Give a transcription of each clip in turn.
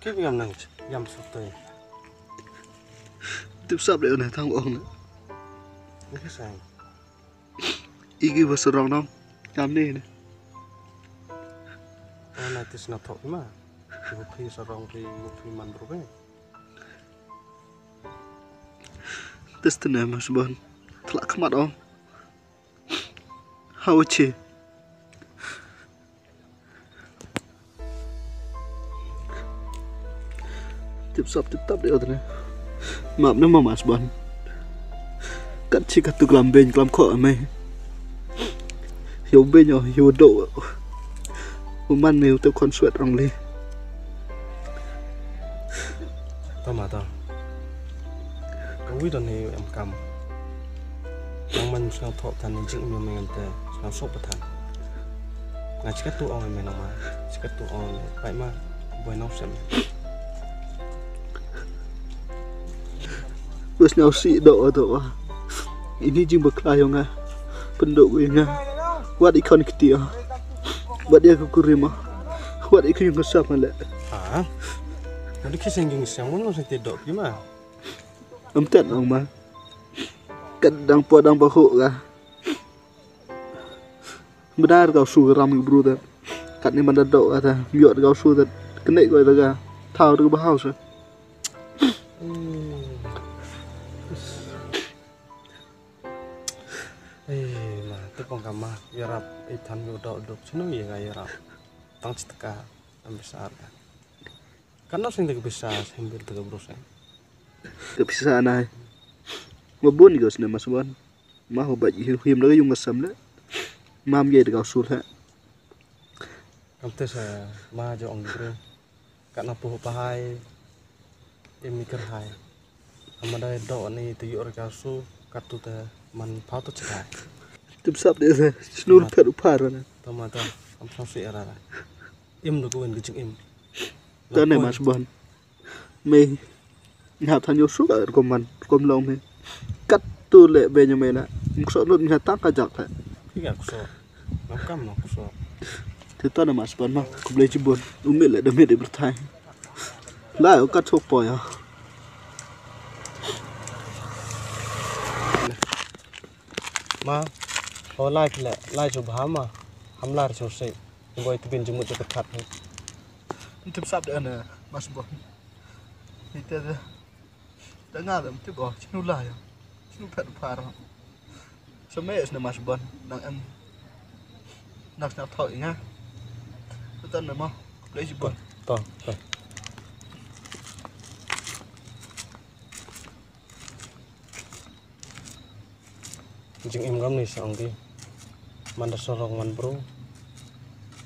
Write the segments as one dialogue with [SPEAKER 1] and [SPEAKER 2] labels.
[SPEAKER 1] Cái yam nang yam sốt tươi.
[SPEAKER 2] Tiếp sắp để này thằng ông nữa.
[SPEAKER 1] Cái sao?
[SPEAKER 2] Iki vừa sờ rong đâu, cam đi này.
[SPEAKER 1] Này thì nó thổi mà. Một khi sờ rong thì một khi man bro cái.
[SPEAKER 2] Tes tu này mà sebenarnya telah kemat om. How cie? Tiếp sắp để ở đây. Maaf nama mas ban. Kat cik tu kelam ben kelam kok ame. Hiu ben yo hiu do. Uman neu tu konsuat rong li.
[SPEAKER 1] Tao mà tao. Cái quý đó này em cầm. Yang mình sang thọ thành nên chừng nhiều mình tệ sang sốt bật thành. Ngay chỉ cái tu on mình mà, chỉ cái tu on vậy mà với nó xem.
[SPEAKER 2] Bos nhau si do tu. Ini jing berkelayang ah. Penduk gue Wat ikan ketia. Wat dia kukurima. Wat ikan yang kesap malah.
[SPEAKER 1] Hả? Nó đi khi sinh dùng sáng muốn nó sẽ tiệt độ chứ mà.
[SPEAKER 2] Om tet ông ma. Kadang bahu ka. Benar kau su ram bro ta. Kat ni mana dok kata. Miot kau su ta. Kena kau ta ka. Thao tu bahau sa.
[SPEAKER 1] Mà tôi còn cảm mà Yarap itan yo dok dok sino ya ga Yarap. Tang citaka am besar. Kan nó sinh được besar sambil tiga berusaha.
[SPEAKER 2] Kepisah anai. Mabun kau sini mas bon. Mah obat him lagi yung ngasam le. Mam ye kau su ha.
[SPEAKER 1] Kam tes ma jo ong bro. Kat na puh pahai. Em mikir hai. Amada dok ni tu yo kau su kat tu ta man phao tu chai.
[SPEAKER 2] Tiếp sắp để ra. Snur pet upar na.
[SPEAKER 1] Tama ta am sang si ara. Im do ko wen gijing im.
[SPEAKER 2] Ta này mas bon. Mei Ngap than yo su ở kom long me. Kat tu le be nya me na. Mukso nut nya tak kajak ta.
[SPEAKER 1] Ki ga kuso. Ngam kam no kuso.
[SPEAKER 2] Thế ta là mas bon ma. Kum le chi bon. Umi le de me de bertai. Lai o kat thok poi ha.
[SPEAKER 1] Ma ho lai chu bha ma ham lar chu se ngoi tu bin jumut chu khat hết.
[SPEAKER 2] Tiếp sắp để nè mas bon. Ni ta đã ngah lam tiếp bỏ chinu lai. Chinu pet upar. Semes na mas bon nang em nak thoi nha. Tên là mau lấy gì bon.
[SPEAKER 1] To. Jing im gam ni sang di. Man da sorong man bro.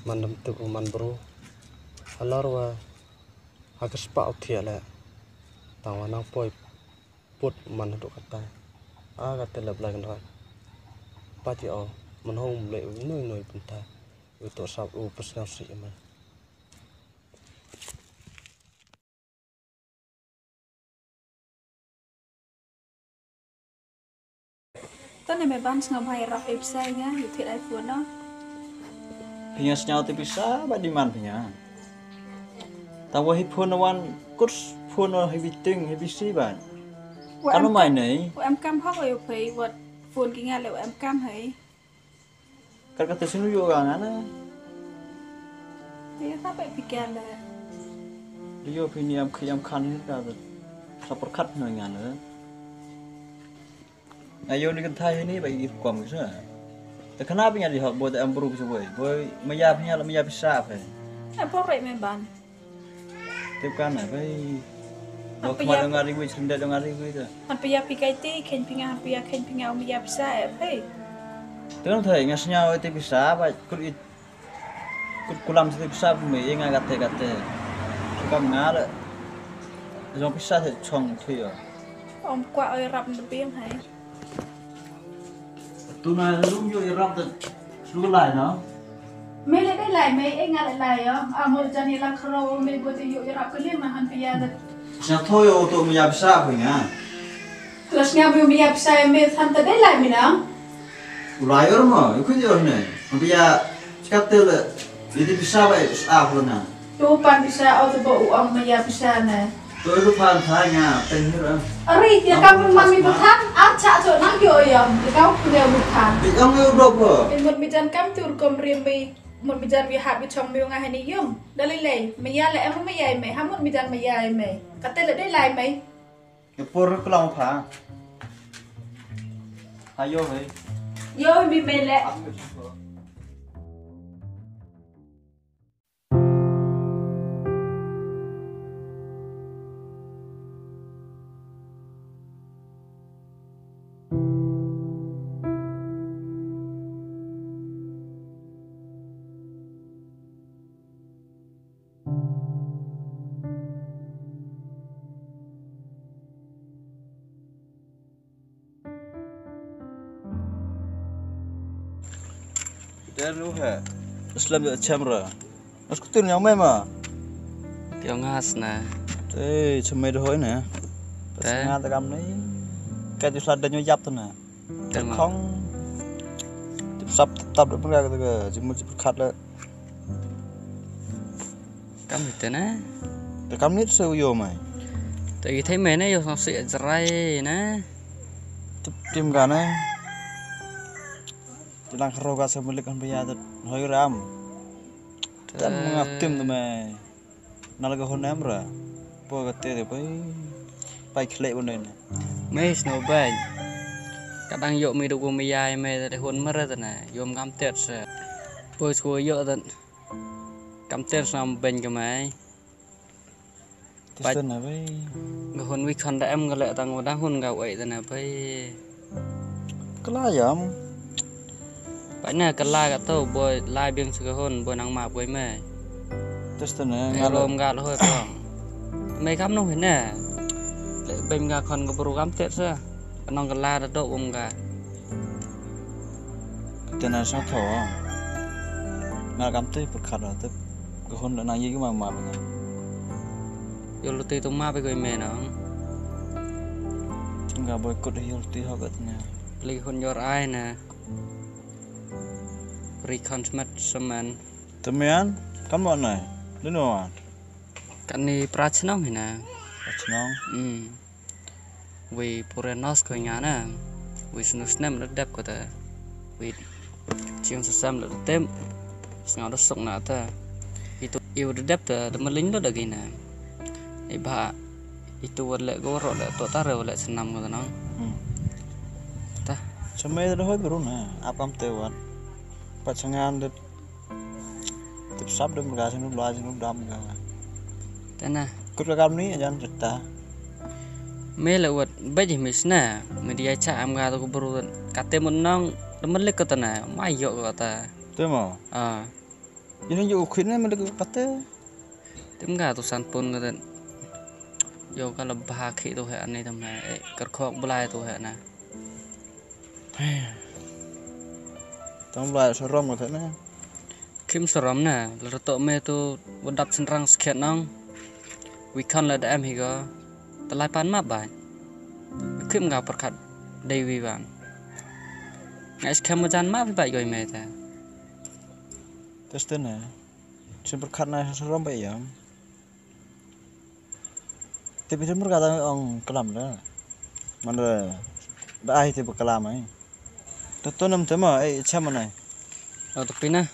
[SPEAKER 1] Man dam tu man bro. Alar wa hagas pa uthia la. Tawa nang poi put man do kata. Kata lab la kan ra. Pa ti o man hom le noi punta. Itu sab u pasal si ma.
[SPEAKER 3] Tao này mày bán ngầm hay rap website nhá, hiểu thiệt iPhone đó.
[SPEAKER 4] Punya senyawa tu bisa, apa di mana punya? Tahu hip phone one, kurs phone heavy thing, heavy si ban. Kalau main ni,
[SPEAKER 3] Em cam hóc rồi phải vật phone cái nghe liệu em cam hay.
[SPEAKER 4] kalau kata sini juga kan,
[SPEAKER 3] Thì sao vậy pikir là
[SPEAKER 4] dia punya yang kan dah, sapor kat nanya nữa. Ayo ni kan thai ni bagi kuam gitu. Tapi kenapa yang dihak buat ambruk sesuai? Boy, maya punya lah maya bisa apa?
[SPEAKER 3] em có vậy mày bán.
[SPEAKER 4] Tapi kan apa? Kalau kemarin dengar ribu, senda dengar ribu itu.
[SPEAKER 3] Hắn bây giờ pikir tí, khen pinga ông bây giờ bisa em phải.
[SPEAKER 4] Tengok thầy ngasih senyawa itu bisa apa? Kulam itu bisa bumi, ingat kata. Suka mengalah. Jangan bisa thầy chong tu ya.
[SPEAKER 3] Ông qua ơi rap được biếng hay.
[SPEAKER 4] Tu này lúc vô Iraq thì lúc lại nó.
[SPEAKER 3] Mày lại đây lại mày anh ngắt lại á. Một chân đi làm khâu mày bữa thì yêu rap cái liền mà hắn bây giờ.
[SPEAKER 4] Sao thôi ô tô mình làm sao vậy nhá?
[SPEAKER 3] Terus ngapain bây giờ bisa mày hắn tới đây lại mày nào?
[SPEAKER 4] Lại rồi mà, cái gì rồi này? Bây giờ chắc tiêu là đi bisa vậy, sao luôn nè?
[SPEAKER 3] Tu pan bisa auto bawa uang maya bisa na.
[SPEAKER 4] Tôi lúc phan thái nhà tình như vậy.
[SPEAKER 3] Ari dia kamu mami berhan, acak tu nak yo yam. Dia kau punya berhan.
[SPEAKER 4] Bị ông yêu độc à?
[SPEAKER 3] Một bijan kam tur kom riambi một bijan vi hab chong mi nga hani yum. Dalilai, maya la em maya me, hamut bijan maya me. Kata le dai lai me.
[SPEAKER 4] Cái pork cái lòng phá. Hai vô vậy.
[SPEAKER 3] Yo mi me le.
[SPEAKER 4] Dia lu ha. Islam ya chamra. Mas kutin yang mema.
[SPEAKER 5] Tiểu ngas nè.
[SPEAKER 4] Thế chmei đôi nè.
[SPEAKER 5] Thế.
[SPEAKER 4] Nga ta cầm đấy. Cái điều sạt đánh giáp thôi nè.
[SPEAKER 5] Thế mà.
[SPEAKER 4] Không. Tiếp sắp tập được cái cái chỉ một chút khát là.
[SPEAKER 5] Cắm thì thế nè.
[SPEAKER 4] Cái cắm nít sâu vô mày.
[SPEAKER 5] Tại vì thấy mày nó vô xong sẽ dray nè.
[SPEAKER 4] Tim cả nè. Lang roga sa milik ang bayad hoy ram. Tan mga tim na may nalaga honem ra. Po gate de pai khle bon này.
[SPEAKER 5] Mấy snow bay. Kadang yo mi dugo mi yai me de hon mara ta nè. Yom cam tet sa. Poi sko yo ta. Cam tet sam ben ka mai.
[SPEAKER 4] Teston na bay.
[SPEAKER 5] Ga hon wi khon da em ga le tang da hon ga wei ta nè bay.
[SPEAKER 4] Kala yam.
[SPEAKER 5] Phải nè cái la cái tàu bơi lai biếng sự cái hôn bơi nắng mạp với mẹ.
[SPEAKER 4] Teston na
[SPEAKER 5] Nghe lom gà thôi không. Mấy cắm nông thế nè. Để bên gà còn có program tết ra. Nông cái la đã độ ông gà.
[SPEAKER 4] Tên là sao thổ. Nga cam tê bật khát rồi tê. Cái hôn đã nang gì cái mà vậy.
[SPEAKER 5] Yo lu ti tung ma với người mẹ nó.
[SPEAKER 4] Chúng gà bơi cột hill tí họ cái nè.
[SPEAKER 5] Li hôn yor ai nè. Reconsmet semen.
[SPEAKER 4] Temen, kan bọn này. Đến rồi.
[SPEAKER 5] Cái này prach nông thế nè.
[SPEAKER 4] Nó.
[SPEAKER 5] Vì purenos coi nhà nè. Vì snu snem nó đẹp của ta. Vì chiang sesam là tem. Ngao nó sốc nạ ta. Itu yêu nó đẹp ta. Nó lính nó được gì nè. Iba itu vật lệ gỗ rồi lệ tổ ta rồi lệ senam của ta nó. Ta.
[SPEAKER 4] Chmei đó hoy bro nè. Ap cam tê wat. Pasangan det. Tiếp sắp được một gà xin lúc loa xin lúc đâm gà.
[SPEAKER 5] Thế nè.
[SPEAKER 4] Cút cái cam ní ajan cerita.
[SPEAKER 5] Mê là vật bây giờ mình nè. Mình đi ai cha am gà tôi có bro. Kate một nong. Nó mất lịch của ta nè. Mai dọ của ta.
[SPEAKER 4] Thế mà. Ini juga khuyên này mình được cắt thế.
[SPEAKER 5] Tim gà tôi san pun của ta. Yo cái là ba khí tôi hệ này thầm này. Cất khóc blai tôi hệ nè.
[SPEAKER 4] Tông lại seram rồi thế nè.
[SPEAKER 5] Kim seram nè. Là tụi mê tôi vẫn đập sân răng skate nong. Weekend là em hi go. Ta lại pan map bài. Kim gà perkat đây vi vàng. Ngay skate một gian map với bài gọi mê ta.
[SPEAKER 4] Tes thế nè. Xin perkat này seram vậy ya. Tapi itu berkata orang kelam dah. Mana dah itu berkelam ay. Tuh nem tema, cuma mana?
[SPEAKER 5] Tapi nah.